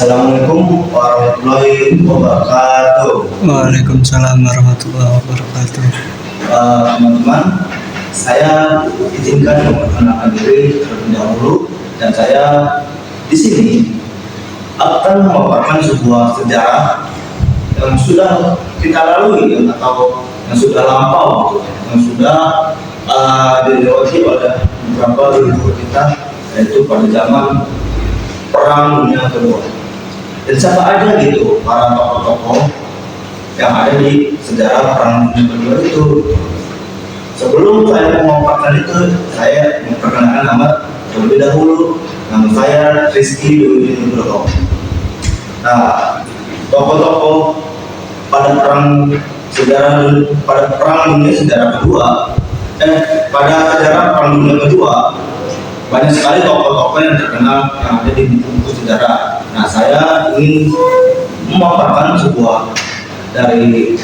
Assalamualaikum warahmatullahi wabarakatuh. Waalaikumsalam warahmatullahi wabarakatuh. Teman-teman, saya izinkan memperkenalkan diri terlebih dahulu, dan saya di sini akan memaparkan sebuah sejarah yang sudah kita lalui atau yang sudah lampau, yang sudah dilewati oleh beberapa leluhur kita, yaitu pada zaman Perang Dunia Kedua. Dan siapa aja gitu para tokoh-tokoh yang ada di sejarah Perang Dunia Kedua itu. Sebelum saya memaparkan itu, saya memperkenalkan nama terlebih dahulu. Nama saya Rizky Dwi Nugroho. Nah, tokoh-tokoh pada perang dunia sejarah kedua, pada sejarah Perang Dunia Kedua, banyak sekali tokoh-tokoh yang terkenal yang ada di buku sejarah. Nah, saya ingin memaparkan sebuah dari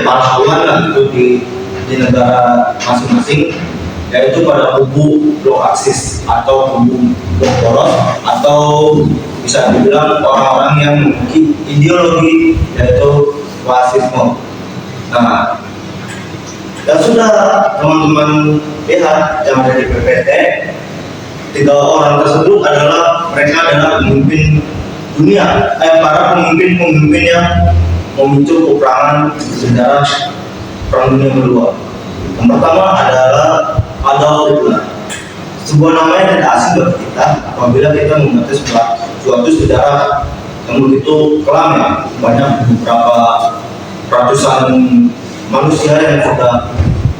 pahlawan lah itu di negara masing-masing, yaitu pada kubu blok Aksis atau kubu blok poros, atau bisa dibilang orang-orang yang memiliki ideologi yaitu Marxisme. Nah, dan sudah teman-teman lihat yang ada di PPT, tiga orang tersebut mereka adalah pemimpin dunia, para pemimpin yang memicu peperangan sejarah Perang Dunia Kedua. Yang pertama adalah Adolf Hitler. Sebuah nama yang tidak asing bagi kita apabila kita membaca suatu sejarah yang begitu kelam, ya. Banyak beberapa ratusan manusia yang sudah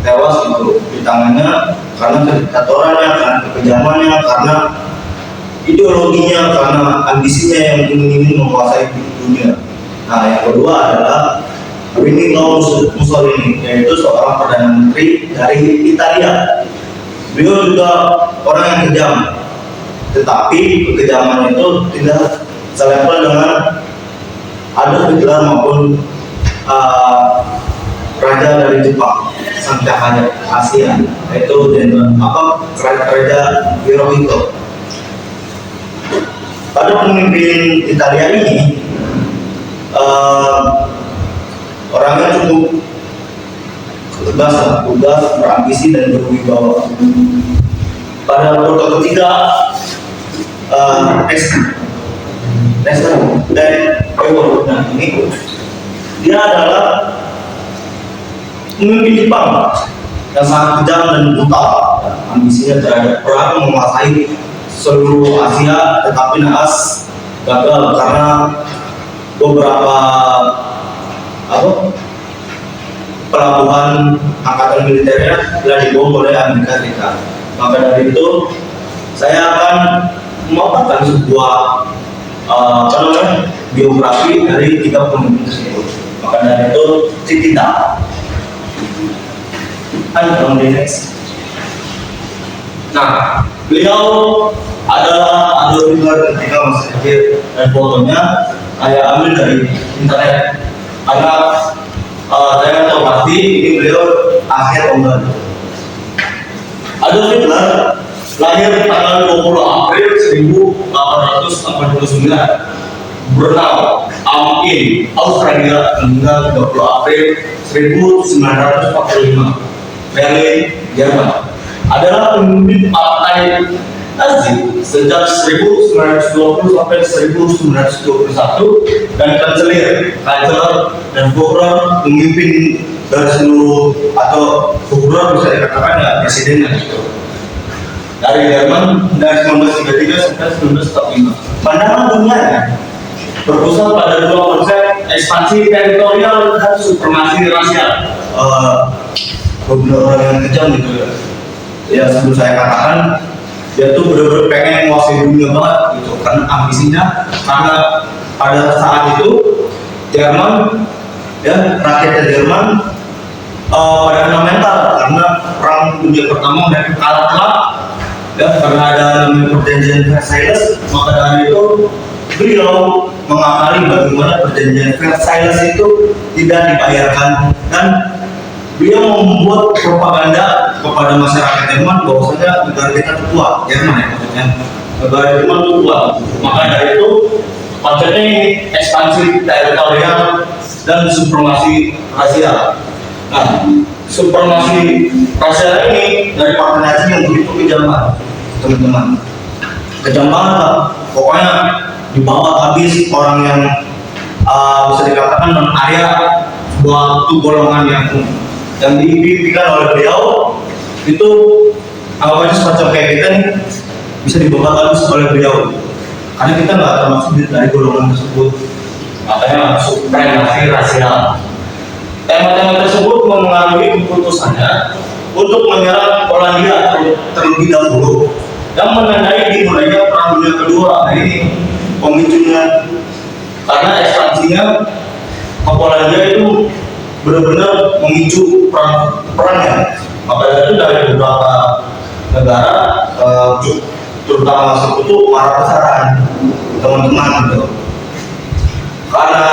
tewas gitu di tangannya karena kediktatorannya, karena kekejamannya, karena ideologinya, karena ambisinya yang ingin menguasai dunia. Nah, yang kedua adalah Benito Mussolini, yaitu seorang perdana menteri dari Italia. Beliau juga orang yang kejam, tetapi kekejaman itu tidak selevel dengan Adolf Hitler maupun raja dari Jepang, sang cahaya Asia, yaitu Raja Hirohito. Pada pemimpin Italia ini, orangnya cukup tegas, berambisi dan berwibawa. Pada foto ketiga, nah ini dia adalah pemimpin Jepang yang sangat kejam dan brutal. Ambisinya terhadap perang menguasai seluruh Asia, tetapi naas gagal karena beberapa pelabuhan angkatan militernya telah dibom oleh Amerika Serikat. Maka dari itu, saya akan memaparkan sebuah biografi dari tiga pemimpin tersebut. Maka dari itu, kita on the next. Nah, beliau adalah Adolf Hitler ketika masih kecil, dan fotonya saya ambil dari internet karena saya tahu pasti ini beliau akhir umur. Adolf Hitler lahir tanggal 20 April 1889, Brunel, Australia, meninggal 30 April 1945, Berlin, Jerman. Adalah pemimpin partai Nazi sejak 1920 sampai 1921, dan kanselir dan Führer, pemimpin dari seluruh, atau Führer bisa dikatakan ya presidennya gitu, dari Jerman dari 1933 sampai 1945. Pandangan dunia berpusat pada dua konsep, ekspansi teritorial dan supremasi rasial. Beberapa orang yang kejam gitu ya. Ya, sebelum saya katakan, dia tuh benar-benar pengen menguasai dunia banget gitu, karena ambisinya, karena pada saat itu Jerman, ya, rakyat Jerman pada kena mental karena perang dunia pertama mereka kalah telak, ya, karena ada namanya perjanjian Versailles. Maka dari itu beliau mengakali bagaimana perjanjian Versailles itu tidak dibayarkan, dan beliau membuat propaganda kepada masyarakat Jerman bahwasanya negara kita tertua, Jerman ya maksudnya, negara Jerman itu kuat. Maka dari itu konsepnya ini ekspansi teritorial dan supremasi rasial. Nah, supremasi rasial ini dari Partai Nazi yang begitu kejam, teman-teman. Kejam banget lah. Pokoknya dibawa habis orang yang bisa dikatakan non Arya, suatu golongan yang diimpikan oleh beliau itu awalnya semacam kayak kita nih bisa dibawa habis oleh beliau karena kita nggak termasuk dari golongan tersebut. Makanya supremasi rasial. Tema-tema tersebut mempengaruhi keputusannya untuk menyerang Polandia terlebih dahulu dan menandai dimulainya Perang Dunia Kedua. Nah ini pemicunya karena ekspansinya ke Polandia itu benar-benar memicu perangnya. Maka itu dari beberapa negara terutama sekutu marah-besaran teman-teman gitu. Karena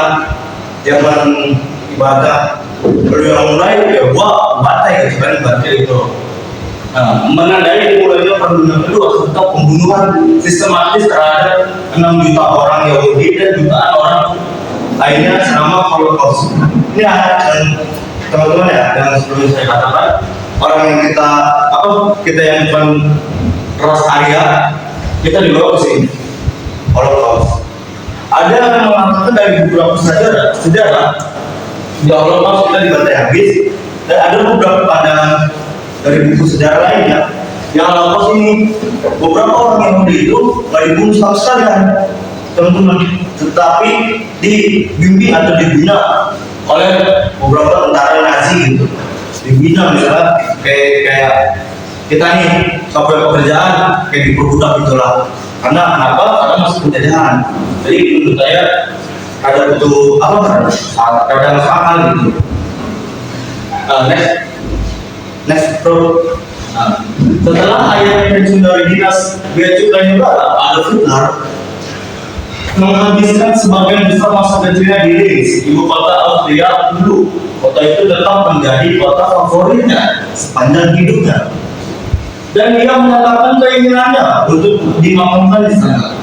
zaman ibadah beliau yang mulai ya gua bantai gitu kan ibaratnya itu. Nah, menandai dimulainya Perang Dunia Kedua serta pembunuhan sistematis terhadap 6 juta orang Yahudi dan jutaan orang lainnya selama Holocaust. Ini dan teman-teman ya, yang sebelum saya katakan orang yang kita yang bukan ras Arya kita dibawa ke sini Holocaust. Ada yang mengatakan dari beberapa sejarah di Holocaust kita dibantai habis, dan ada beberapa pandangan dari buku sejarah lainnya yang Holocaust ini beberapa orang Yahudi itu nggak dibunuh sama sekali kan, teman-teman, tetapi dibimbing atau dibina oleh beberapa tentara Nazi gitu. Dibina misalnya kayak kita nih sampai pekerjaan kayak diperbudak gitulah. Karena kenapa? Karena masih penjajahan. Jadi menurut saya ada butuh ada masuk akal gitu. Next bro. Setelah ayah yang pensiun dari dinas Bea Cukai Negara, Adolf Hitler menghabiskan sebagian besar masa kecilnya di Linz, ibu kota Austria dulu. Kota itu tetap menjadi kota favoritnya sepanjang hidupnya. Dan dia menyatakan keinginannya untuk dimakamkan di sana.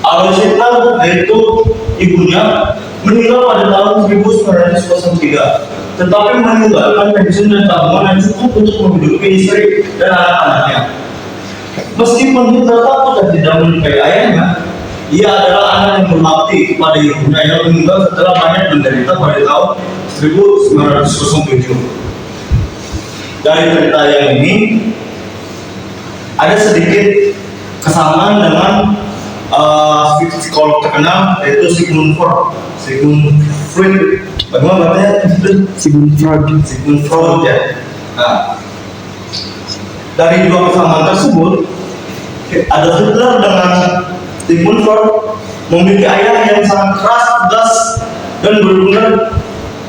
Adolf Hitler, yaitu ibunya, meninggal pada tahun 1903, tetapi meninggalkan pensiun dan tabungan yang cukup untuk menghidupi istri dan anak-anaknya. Meskipun Hitler takut dan tidak menyukai ayahnya, ia adalah anak yang berbakti kepada ibunya yang meninggal setelah banyak menderita pada tahun 1907. Dari cerita yang ini ada sedikit kesamaan dengan psikolog terkenal yaitu Sigmund Freud. Bagaimana bacanya? Sigmund Freud ya. Nah, dari dua kesamaan tersebut, Adolf Hitler dengan Sigmund Freud memiliki ayah yang sangat keras, tegas, dan benar-benar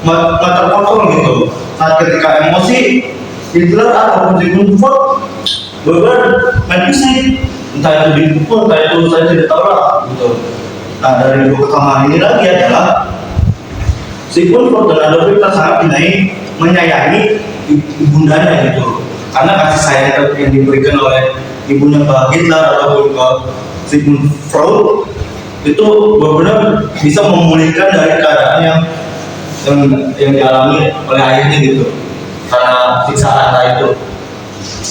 mata kontrol gitu. Saat ketika emosi, Hitler atau Sigmund Freud benar main pusing, entah itu dipukul, entah itu saya tidak tahu lah gitu. Nah dari dua kesamaan ini lagi adalah Sigmund Freud dan Adolf Hitler sangat menyayangi ibundanya gitu, karena kasih sayang yang diberikan oleh ibunya ke Hitler ataupun ke Sigmund Freud itu benar-benar bisa memulihkan dari keadaan yang dialami oleh ayahnya gitu, karena siksaan itu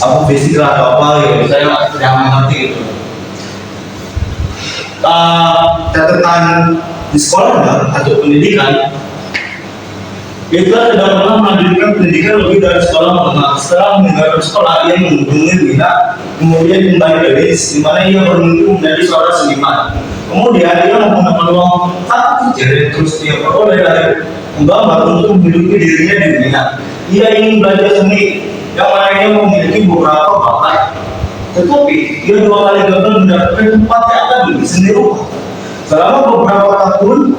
fisik lah atau apa gitu, saya tidak mengerti gitu. Catatan di sekolah atau pendidikan, Hitler tidak pernah melanjutkan pendidikan lebih dari sekolah menengah. Setelah meninggalkan sekolah, ia mengunjungi Wina, kemudian kembali ke Linz, di mana ia bermimpi menjadi seorang seniman. Kemudian ia menggunakan uang satu kecil yang terus dia peroleh dari menggambar untuk menghidupi dirinya di Wina. Ia ingin belajar seni, yang mana ia memiliki beberapa bakat. Tetapi ia 2 kali gagal mendapatkan tempat yang akan di seni rupa. Selama beberapa tahun,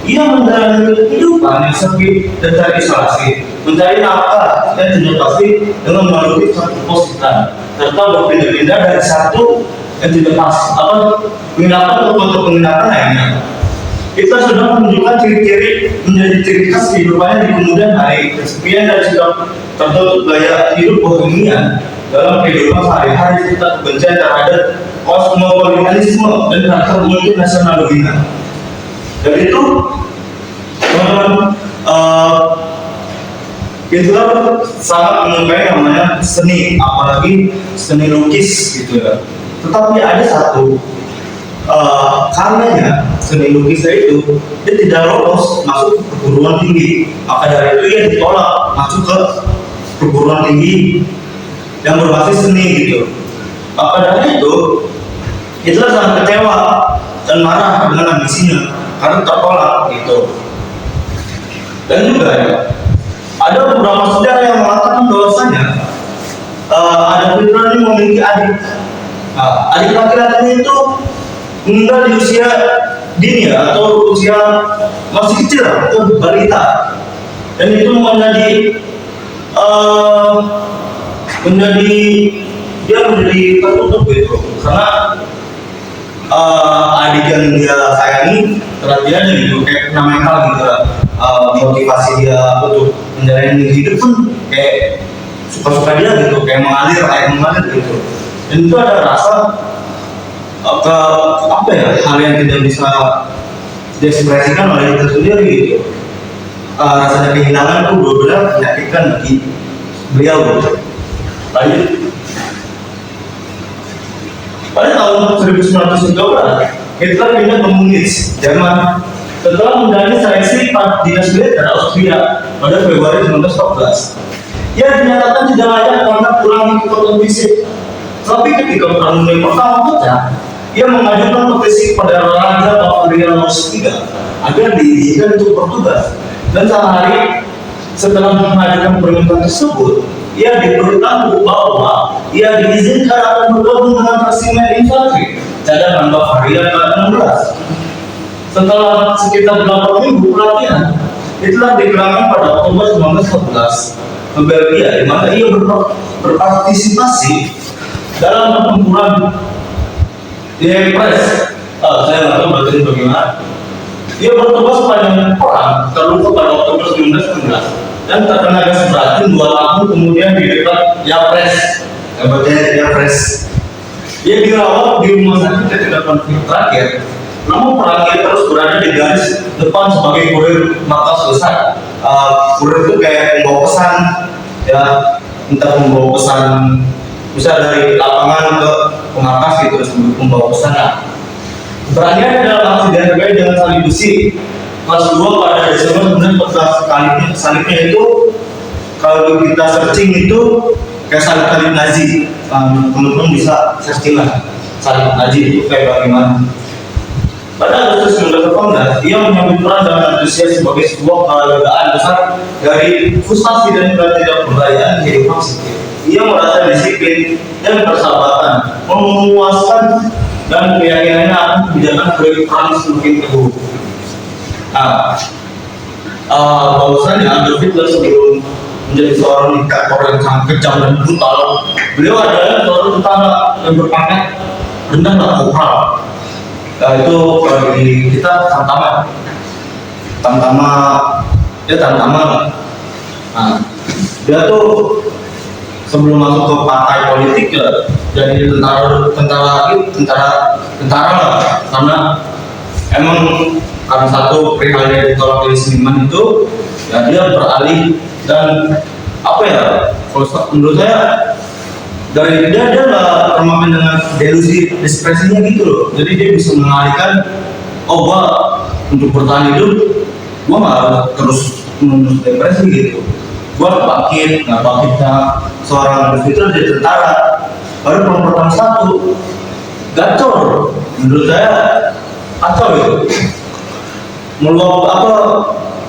ia menjalani kehidupan yang sepi dan terisolasi, mencari nafkah dan tidak pasti dengan melalui satu posisian, serta berpindah-pindah dari satu yang tidak pas penginapan untuk penginapan lainnya. Kita sudah menunjukkan ciri-ciri menjadi ciri khas kehidupannya di kemudian hari. Kesepian dan sudah tertutup gaya hidup bohemian dalam kehidupan sehari-hari serta kebencian terhadap kosmopolitanisme dan karakter multinasionalisme. Dan itu teman-teman Hitler sangat menyukai namanya seni, apalagi seni lukis gitu ya. Tetapi ada satu karyanya, seni lukisnya itu dia tidak lolos masuk ke perguruan tinggi. Maka dari itu ia ditolak masuk ke perguruan tinggi yang berbasis seni gitu. Maka dari itu Hitler sangat kecewa dan marah dengan ambisinya karena tertolak gitu. Dan juga ya, ada beberapa sejarah yang mengatakan bahwasanya Adolf Hitler ini memiliki adik. Adik laki-lakinya itu meninggal di usia dini ya, atau usia masih kecil atau balita. Dan itu menjadi dia menjadi tertutup gitu, karena adik yang dia sayangi telah tiada gitu, kayak namanya gitu lah. Motivasi dia untuk menjalani hidup pun kayak suka-suka dia gitu, kayak air mengalir gitu. Dan itu ada rasa hal yang tidak bisa diekspresikan oleh kita sendiri gitu. Rasanya kehilangan itu benar-benar menyakitkan bagi beliau gitu. Lanjut. Pada tahun 1913 Hitler pindah ke Munich, Jerman, setelah menjalani seleksi dinas militer Austria pada Februari 1914. Ia dinyatakan tidak layak karena kurang kekuatan fisik. Tapi ketika Perang Dunia Pertama pecah, ia mengajukan petisi kepada Raja Bavaria Maus III agar diizinkan untuk bertugas. Dan sehari setelah mengajukan permintaan tersebut, ia diberitahu bahwa ia diizinkan akan bergabung dengan resimen infanteri cadangan Bavaria ke-16. Setelah sekitar 8 minggu pelatihan, Hitler dikenakan pada Oktober 1914 ke Belgia, di mana ia berpartisipasi dalam pertempuran di Ypres. Saya nggak tahu berarti bagaimana. Ia bertugas sepanjang perang, terluka pada Oktober 1919 dan terkena gas beracun 2 tahun kemudian di dekat Ypres. Ypres. Ia dirawat di rumah sakit ketika konflik terakhir. Namun perang ini terus berada di garis depan sebagai kurir markas besar. Kurir itu kayak membawa pesan, ya, entah membawa pesan bisa dari lapangan ke markas gitu, sebelum membawa pesan. Perannya dalam aksi dihargai dengan salib besi kelas 2 pada Desember 1914. Salibnya itu kalau kita searching itu kayak salib Nazi. Teman-teman bisa searching lah salib Nazi itu kayak bagaimana. Pada Agustus 1918, ia menyambut peran dengan antusias sebagai sebuah keagamaan besar dari frustasi dan ketidakberdayaan kehidupan sipil. Ia merasa disiplin dan persahabatan, memuaskan dan keyakinannya akan kebijakan proyek perang semakin teguh. Bahwasanya Adolf Hitler sebelum menjadi seorang diktator yang sangat kejam dan brutal, beliau adalah seorang tentara yang berpangkat rendah dan kopral. Itu kalau di kita Tamtama. Dia tuh sebelum masuk ke partai politik ya jadi tentara lah, karena emang karena satu perihal yang ditolak oleh seniman itu ya dia beralih. Dan kalau menurut saya dari dia nggak termakan dengan delusi diskresinya gitu loh. Jadi dia bisa mengalihkan, gua untuk bertahan hidup gua nggak harus terus menuntut depresi gitu, gua bangkitnya seorang individu jadi tentara. Baru perang pertama satu gacor, menurut saya kacau gitu, meluap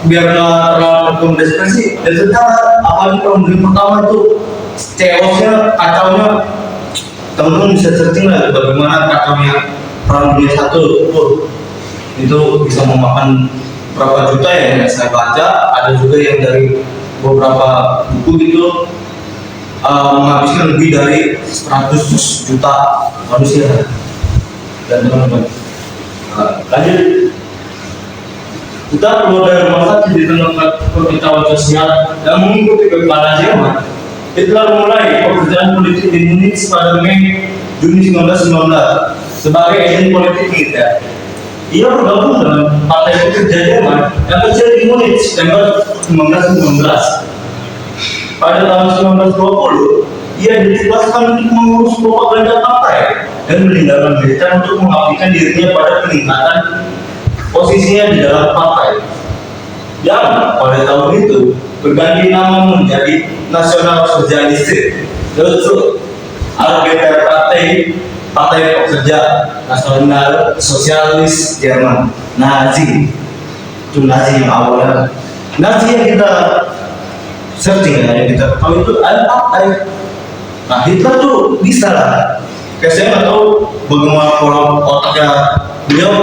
biar nggak terlalu depresi dan tentara. Apalagi perang dunia pertama itu chaosnya, kacaunya, teman-teman bisa searching lah bagaimana kacaunya perang dunia satu. Itu bisa memakan berapa juta ya yang saya baca. Ada juga yang dari beberapa buku gitu menghabiskan lebih dari 100 juta manusia. Dan teman-teman lanjut, kita keluar dari rumah sakit di tengah kekacauan sosial dan mengikuti kekalahan Jerman. Hitler mulai pekerjaan politik di Munich pada Mei Juni 1919 sebagai agen politik militer. Ia bergabung dengan Partai Pekerja Jerman yang kecil di Munich September 1919. Pada tahun 1920, ia ditugaskan untuk mengurus propaganda partai dan meninggalkan militer untuk mengabdikan dirinya pada peningkatan posisinya di dalam partai. Yang pada tahun itu berganti nama menjadi Nasional Sosialis, yaitu Arbeiter Partai Pekerja Nasional Sosialis Jerman, Nazi. Itu Nazi yang awalnya. Nazi yang kita searching ya, yang kita tahu itu ada partai. Nah, Hitler tuh bisa lah. Kayak saya nggak tahu bagaimana pola otaknya beliau.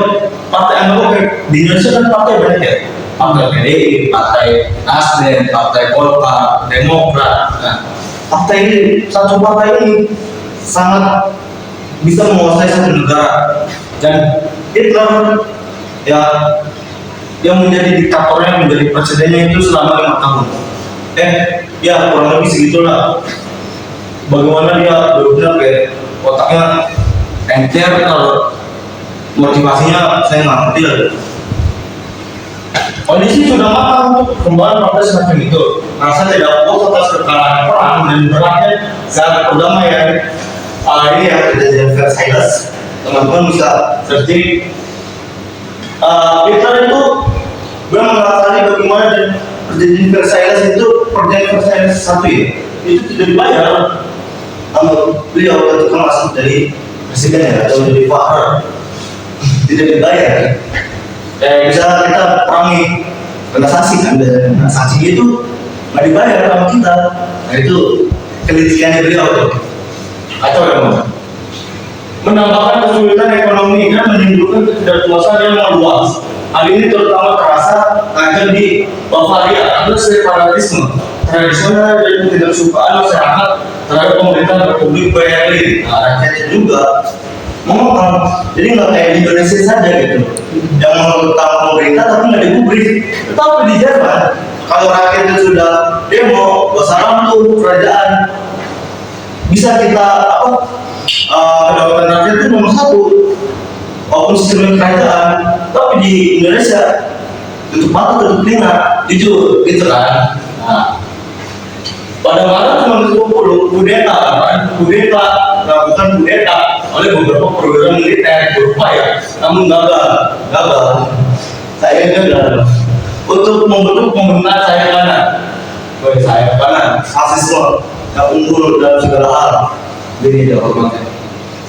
Partai anggota di Indonesia kan partai banyak ya. Partai PDI, Partai Nasdem, Partai Golkar, Demokrat. Nah, partai ini, satu partai ini sangat bisa menguasai satu negara. Dan Hitler ya yang menjadi diktatornya, menjadi presidennya itu selama 5 tahun. Ya kurang lebih segitulah. Bagaimana dia benar-benar kayak otaknya encer, kalau motivasinya saya nggak ngerti lah. Kondisi sudah matang untuk kembali pada semacam itu. Merasa tidak puas atas kekalahan perang dan beratnya saat perdamaian. Ini yang kejadian Versailles. Teman-teman bisa searching. Hitler itu belum mengatakan bagaimana dan perjanjian Versailles itu perjanjian Versailles satu ya. Itu tidak dibayar. Beliau ketika masuk dari presiden ya, atau dari Fakhr tidak dibayar. Bisa kita perangi kena sanksi kan, dan sanksi itu nggak dibayar sama kita. Nah itu kelicikannya beliau tuh. Atau yang menambahkan kesulitan ekonomi dan menimbulkan ketidakpuasan yang meluas. Hal ini terutama terasa akan di Bavaria karena separatisme tradisional dan ketidaksukaan masyarakat terhadap pemerintah Republik Berlin. Nah, rakyatnya juga ngomong, jadi nggak kayak di Indonesia saja gitu, yang menentang pemerintah tapi nggak digubris. Tetapi di Jerman, kalau rakyatnya sudah demo, besaran tuh kerajaan, bisa kita kedaulatan rakyat itu nomor satu, walaupun sistem kerajaan. Tapi di Indonesia tutup mata tutup telinga, jujur gitu kan. Nah, pada Maret 1920, kudeta melakukan kudeta oleh beberapa program militer berupaya, namun gagal. Saya gagal untuk membentuk pemerintahan sayap kanan, fasisme yang unggul dalam segala hal. Jadi dia hormatnya.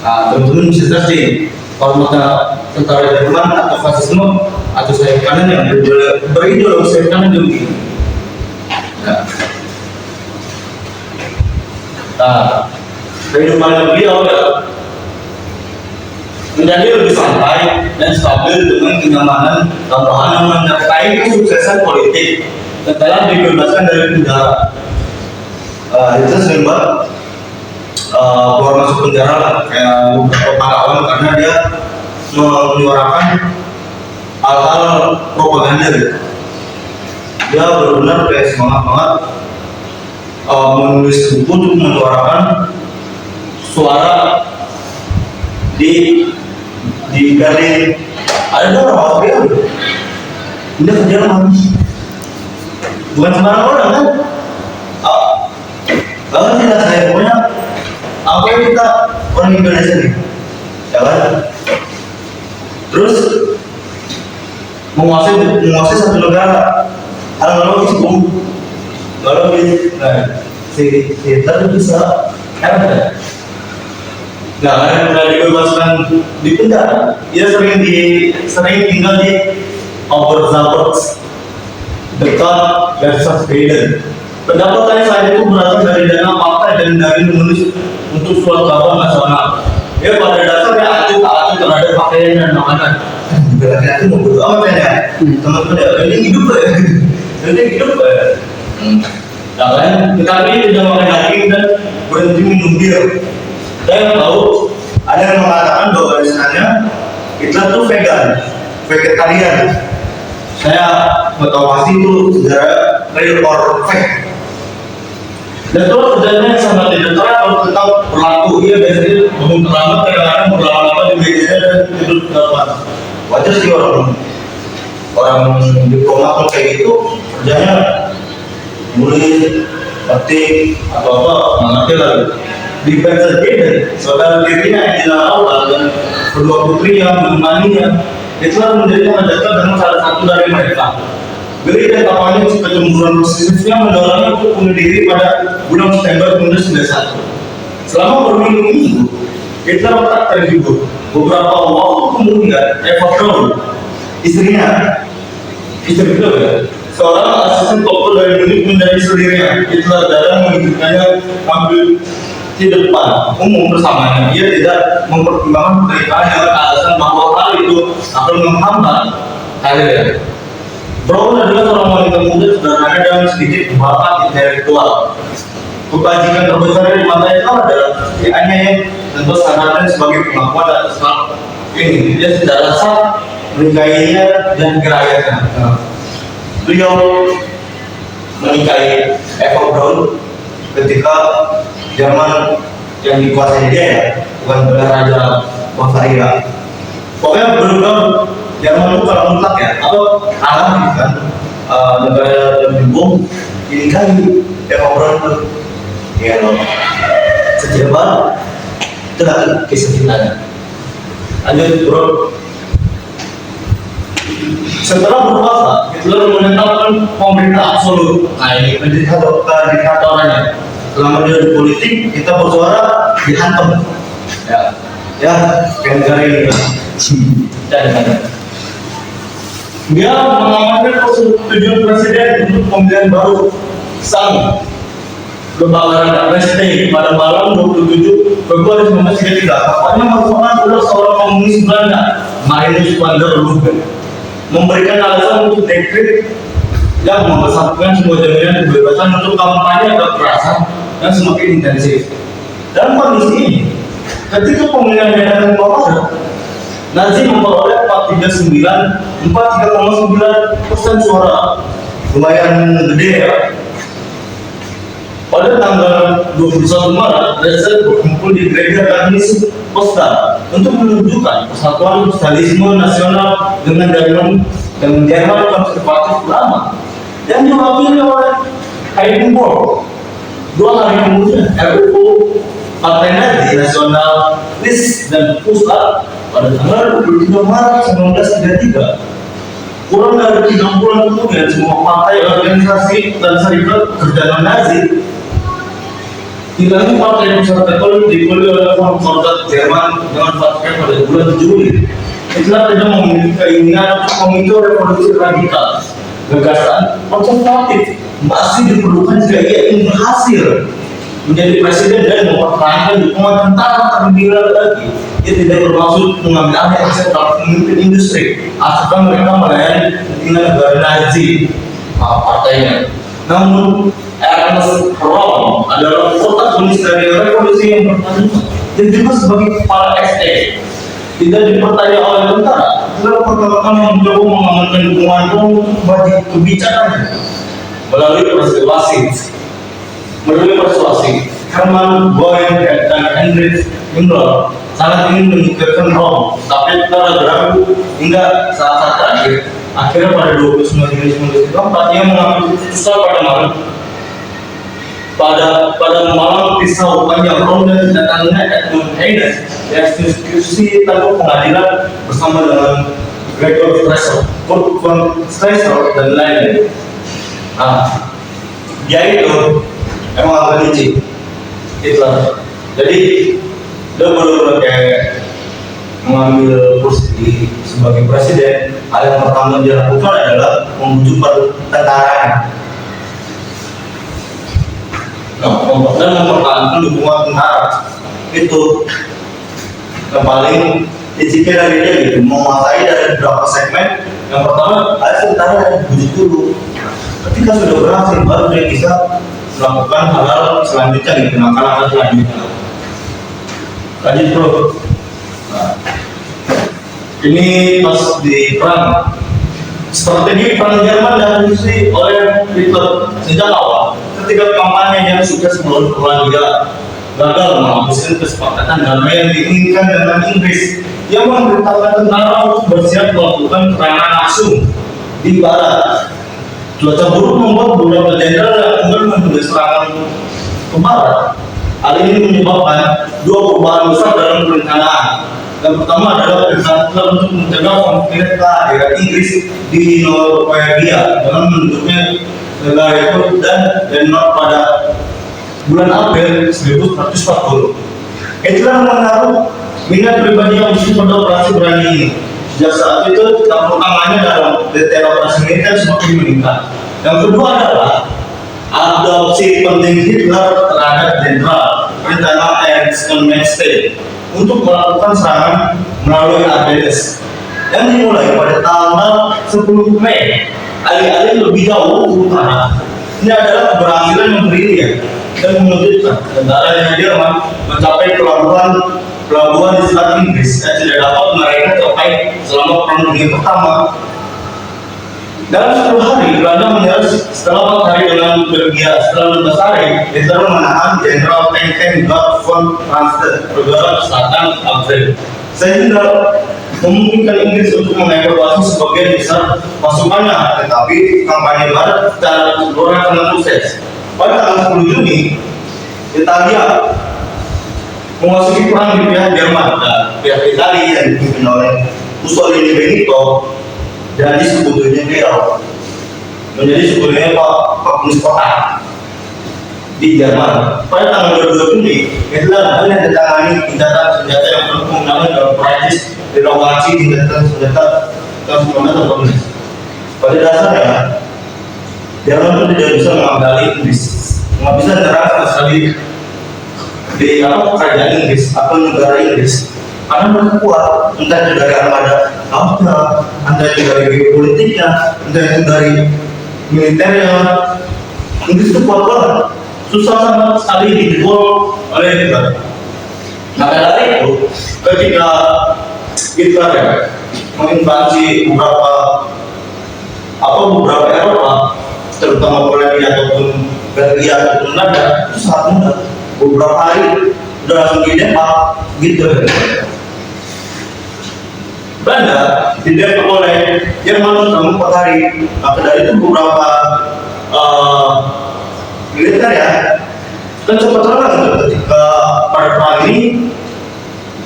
Nah, teman-teman bisa searching hormatnya tentara Jerman atau fasisme atau sayap kanan yang berideologi sayap kanan juga. Nah, kehidupan beliau ya menjadi lebih santai dan stabil dengan kenyamanan tambahan yang menyertai kesuksesan politik setelah dibebaskan dari penjara. Itu sering banget keluar masuk penjara lah, kayak beberapa pahlawan karena dia menyuarakan hal-hal propaganda gitu. Dia benar-benar kayak semangat banget menulis buku untuk menyuarakan suara di Berlin. Ada orang Austria dia ke Jerman, bukan sembarang orang kan. Bahkan tidak saya punya apa yang kita orang Indonesia nih, ya kan? Terus menguasai satu negara, hal logis nggak logis. Nah, si Hitler bisa ada. Nah, karena dibebaskan di penjara, dia sering tinggal di Oberzalzburg dekat Berchtesgaden. Pendapatannya saat itu berasal dari dana partai dan dari menulis untuk surat kabar nasional. Dia pada dasarnya taat terhadap pakaian dan makanan. Berarti mau bodo amat ya, teman-teman ya. Ini hidup ya, ini hidup ya. Nah kan, tetapi tidak makan daging dan berhenti minum bir. Saya tahu ada yang mengatakan bahwa barisannya Hitler tuh vegetarian. Saya nggak tahu pasti itu sejarah real or fake. Dan kalau kerjanya sangat tidak tentang berlaku, dia biasanya nunggu terlambat kadang-kadang berlama-lama di mejanya dan tidur di depan. Wajar sih orang diplomat kalau kayak gitu kerjanya nulis, ketik atau apa nggak ngerti lagi. Di Bethesda saudara dirinya yang tidak awal dan kedua putri yang menemaninya itulah menjadi mendekat dengan salah satu dari mereka. Beri dan kapalnya kecemburuan posesifnya mendorongnya untuk bunuh diri pada bulan September 1991. Selama berminggu-minggu, Hitler tak terhibur. Beberapa waktu kemudian, Eva Braun, istrinya, istri beliau ya, seorang asisten tokoh dari Munich menjadi sendirinya. Hitler dalam menunjukkannya ambil di depan umum bersamanya. Ia tidak mempertimbangkan pernikahan dengan alasan bahwa hal itu akan menghambat karirnya. Braun adalah seorang wanita muda sederhana dan sedikit bakat intelektual. Kebajikan terbesar di mata itu adalah hanya yang tentu sangatnya sebagai pengakuan atas hal ini. Dia secara sah menikahinya dan kerayaannya. Beliau menikahi Eva Braun ketika Jerman yang dikuasai dia ya, bukan oleh Raja Bavaria. Pokoknya benar-benar Jerman itu kalau mutlak ya, atau alam gitu kan, negara yang bingung ini kan Eva Braun itu ya loh sejabat itu lagi kisah cintanya. Lanjut bro. Setelah berkuasa, Hitler menetapkan pemerintah absolut. Nah ini diktatorannya. Selama dia di politik, kita bersuara dihantam. Ya, kayak negara ini kan. Dan dia mengamankan persetujuan presiden untuk pemilihan baru sang kebakaran Reichstag pada malam 27 Februari 1933. Bapaknya merupakan seorang komunis Belanda, Marinus van der Lubbe, memberikan alasan untuk dekret yang mengesahkan semua jaminan kebebasan untuk kampanye kekerasan yang semakin intensif. Dalam kondisi ini, ketika pemilihan medan kebakaran, Nazi memperoleh 43,9% suara, lumayan gede ya. Pada tanggal 21 Maret, Reichstag berkumpul di gereja Katolik Potsdam untuk menunjukkan persatuan sosialisme nasional dengan Jerman konservatif lama yang diwakili oleh Hindenburg. 2 hari kemudian, RUU Partai Nazi Nasionalis dan Pusat pada tanggal 23 Maret 1933. Kurang dari 3 bulan kemudian, semua partai, organisasi, dan serikat kerjaan Nazi hilangnya partai pusat Katolik dipilih oleh Konkordat Jerman dengan Vatikan pada bulan Juli. Hitler tidak memiliki keinginan untuk memicu revolusi radikal. Gagasan konservatif masih diperlukan jika ia ingin berhasil menjadi presiden dan mempertahankan dukungan tentara terlebih lagi. Ia tidak bermaksud mengambil alih aset pemimpin industri, asalkan mereka melayani kepentingan negara Nazi partainya. Namun Ernst Röhm adalah protagonis dari revolusi yang pertama dan juga sebagai kepala SS. Tidak dipercaya oleh tentara, Hitler pertama kali mencoba mengamankan dukungan untuk bagi kebijakannya melalui persuasi. Hermann Göring dan Heinrich Himmler sangat ingin menyingkirkan Röhm, tapi Hitler ragu hingga saat terakhir. Akhirnya pada 29 Juli 1944 ia mengambil keputusan pada malam pisau panjang Röhm dan datangnya Edmund Heinz dieksekusi tanpa pengadilan bersama dengan Gregor Strasser, Kurt von Strasser dan lain-lain. Dia itu emang agak licik Hitler. Jadi dia baru kayak mengambil kursi sebagai presiden. Hal yang pertama dia lakukan adalah membujuk tentara dan mempertahankan dukungan tentara. Itu yang paling dicikir dari dia gitu, menguasai dari beberapa segmen. Yang pertama ada tentara yang dibujuk dulu. Ketika sudah berhasil baru dia bisa melakukan hal-hal selanjutnya gitu, langkah-langkah selanjutnya. Lanjut bro. Ini pas di perang, strategi perang Jerman diadopsi oleh Hitler sejak awal. Ketika kampanye yang sukses melawan Polandia, gagal menghapuskan kesepakatan damai yang diinginkan dengan Inggris yang memerintahkan tentara untuk bersiap melakukan serangan langsung di barat. Cuaca buruk membuat beberapa jenderal yang enggan menunda serangan ke barat. Hal ini menyebabkan dua perubahan besar dalam perencanaan. Yang pertama adalah perencanaan untuk mencegah konflik kehadiran Inggris di Norwegia dengan menunjuknya negara itu dan Denmark pada bulan April 1940. Hitler menaruh minat pribadi yang khusus pada operasi berani ini. Sejak saat itu, campur tangannya dalam detail operasi militer semakin meningkat. Yang kedua adalah adopsi penting Hitler terhadap jenderal rencana Ernst Manstein untuk melakukan serangan melalui Ardennes yang dimulai pada tanggal 10 Mei. Alih-alih lebih jauh ke utara, ini adalah keberhasilan yang brilian dan mengejutkan. Tentara Jerman mencapai pelabuhan di selat Inggris yang tidak dapat mereka capai selama Perang Dunia Pertama. Dalam 10 hari, Belanda menyerah setelah 4 hari dengan Belgia. Setelah 15 hari, Hitler menahan Jenderal Tank Gerd von Rundstedt bergerak ke selatan April, sehingga memungkinkan Inggris untuk mengevakuasi sebagian besar pasukannya. Tetapi kampanye barat secara keseluruhan sangat sukses. Pada tanggal 10 Juni, Italia memasuki perang di pihak Jerman dan pihak Italia yang dipimpin oleh Mussolini Benito dan disebutnya beliau menjadi sebetulnya Pak Kota di Jerman. Pada tanggal 22 Juni, Hitler menandatangani senjata yang penuh kemenangan dalam Prancis dilokasi senjata tahun 1914. Pada dasarnya, Jerman itu tidak bisa mengambil Inggris, nggak bisa nyerang sama sekali di kerajaan Inggris atau negara Inggris, karena mereka kuat, entah itu dari armada lautnya, entah itu dari geopolitiknya, entah itu dari militernya. Inggris itu kuat banget, susah sama sekali dibol oleh Hitler. Maka dari itu, ketika Hitler menginvasi beberapa Eropa, terutama Polandia ataupun Belgia ataupun Belanda, itu sangat mudah. Beberapa hari udah langsung didepak gitu. Belanda didepak oleh Jerman selama 4 hari. Maka dari itu beberapa militer ya dan sempat terang ketika pada perang ini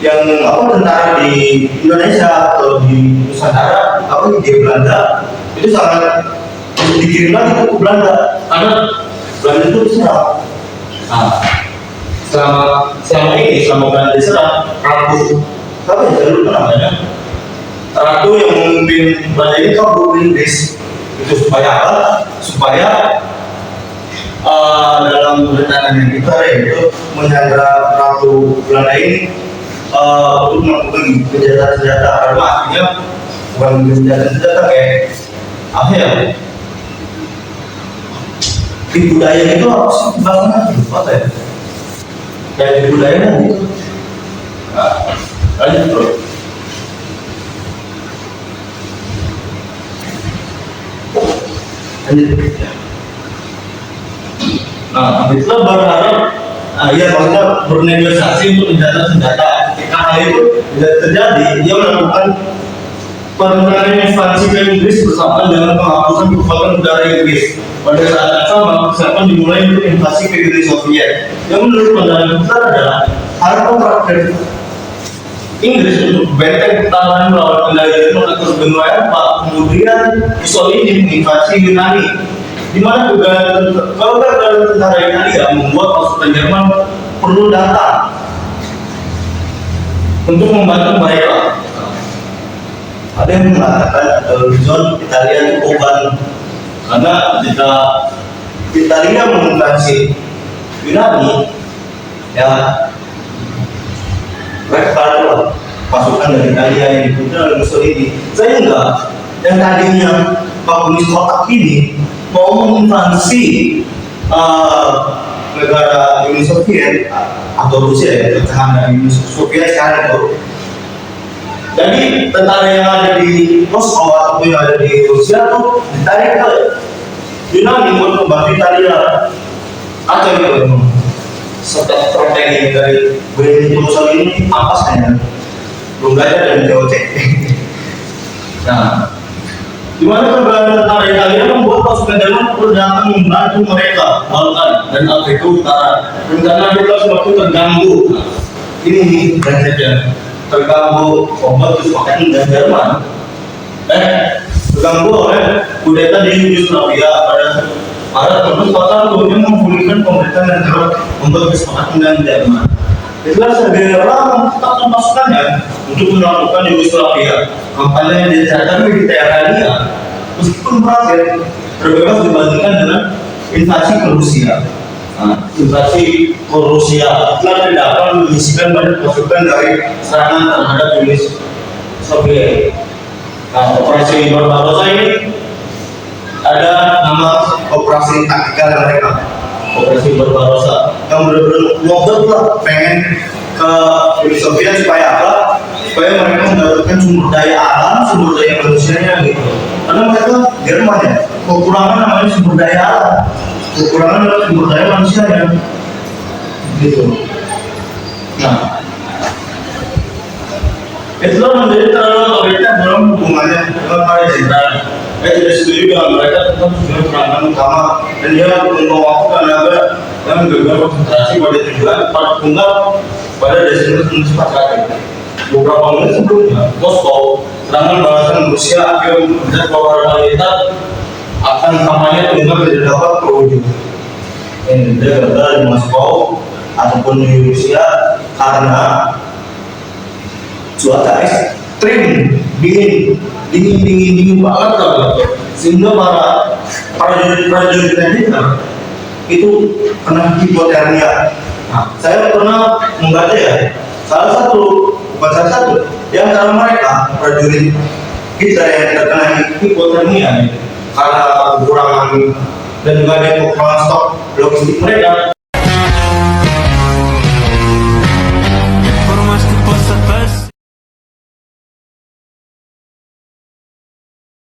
yang tentara di Indonesia atau di Nusantara di Belanda itu sangat dikirim lagi ke Belanda karena Belanda itu diserang. Selama Belanda diserang, Ratu namanya Ratu yang memimpin Belanda ini kabur ke Inggris. Itu supaya apa? Supaya dalam rencananya kita itu menyandra Ratu Belanda ini untuk melakukan senjata-senjata, karena artinya bukan senjata-senjata kayak apa ya? Di budaya itu apa sih bahasanya? Lupa ya. Kayak di budaya gitu. Lanjut bro. Hitler berharap, maksudnya bernegosiasi untuk senjata-senjata. Ketika hal itu tidak terjadi, dia melakukan perencanaan ekspansi ke Inggris bersama dengan penghapusan kekuatan udara Inggris. Pada saat yang sama, persiapan dimulai untuk invasi ke Uni Soviet. Yang menurut pandangan besar adalah harapan terakhir Inggris untuk benteng pertahanan melawan kendali Jerman atas benua Eropa. Kemudian Mussolini menginvasi Yunani, di mana kegagalan tentara Italia membuat pasukan Jerman perlu datang untuk membantu mereka. Ada yang mengatakan John Italia itu korban karena jika Italia menginvasi Yunani, ya mereka adalah pasukan dari Italia yang dipimpin oleh Mussolini, sehingga yang tadinya komunis kotak ini mau menginvasi negara Uni Soviet atau Rusia ya, pecahan dari Uni Soviet sekarang itu. Jadi tentara yang ada di Moskow atau yang ada di Rusia tuh ditarik ke Yunani untuk membantu Italia. Atau gitu. strategi dari Benny Mussolini apa saya belum belajar dari JOC. Nah, di mana keberadaan tentara Italia membuat pasukan Jerman perlu datang membantu mereka Balkan dan Afrika Utara, dan karena mereka semakin terganggu. Ini brengseknya terganggu obat kesepakatan dan Jerman. Terganggu oleh kudeta di Yugoslavia pada Maret 1941 yang memulihkan pemerintahan negara untuk kesepakatan dengan Jerman. Itulah segera menetapkan pasukannya untuk melakukan Yugoslavia. Kampanye yang dicatatkan militer Italia meskipun berhasil terbebas dibandingkan dengan invasi ke Rusia. Nah, invasi ke Rusia telah didapat menyisikan banyak pasukan dari serangan terhadap Uni Soviet. Nah, operasi Barbarossa ini ada nama operasi taktikal mereka, operasi Barbarossa, yang benar-benar ngobrol lah pengen ke Uni Soviet supaya apa? Supaya mereka mendapatkan sumber daya alam, sumber daya manusianya gitu. Karena mereka Jerman ya, kekurangan namanya sumber daya alam, kekurangan adalah sumber daya manusianya gitu. Nah, itulah menjadi terlalu otoriter dalam hubungannya dengan para jenderal. Saya tidak setuju dengan mereka tentang tujuan serangan utama, dan dia membawa tenaga dan menggagal konsentrasi pada tujuan pada tunggal pada Desember 1941. Beberapa menit sebelumnya, Moskow serangan balasan Rusia akhirnya mempercayai bahwa realita akan kampanye tunggal tidak dapat terwujud. Ini dia gagal di Moskow ataupun di Rusia karena cuaca ekstrim, dingin banget kan, sehingga para prajurit militer itu kena hipotermia. Nah, saya pernah membaca ya, bukan salah satu, di antara mereka prajurit kita yang terkena hipotermia karena kekurangan dan juga ada kekurangan stok logistik mereka,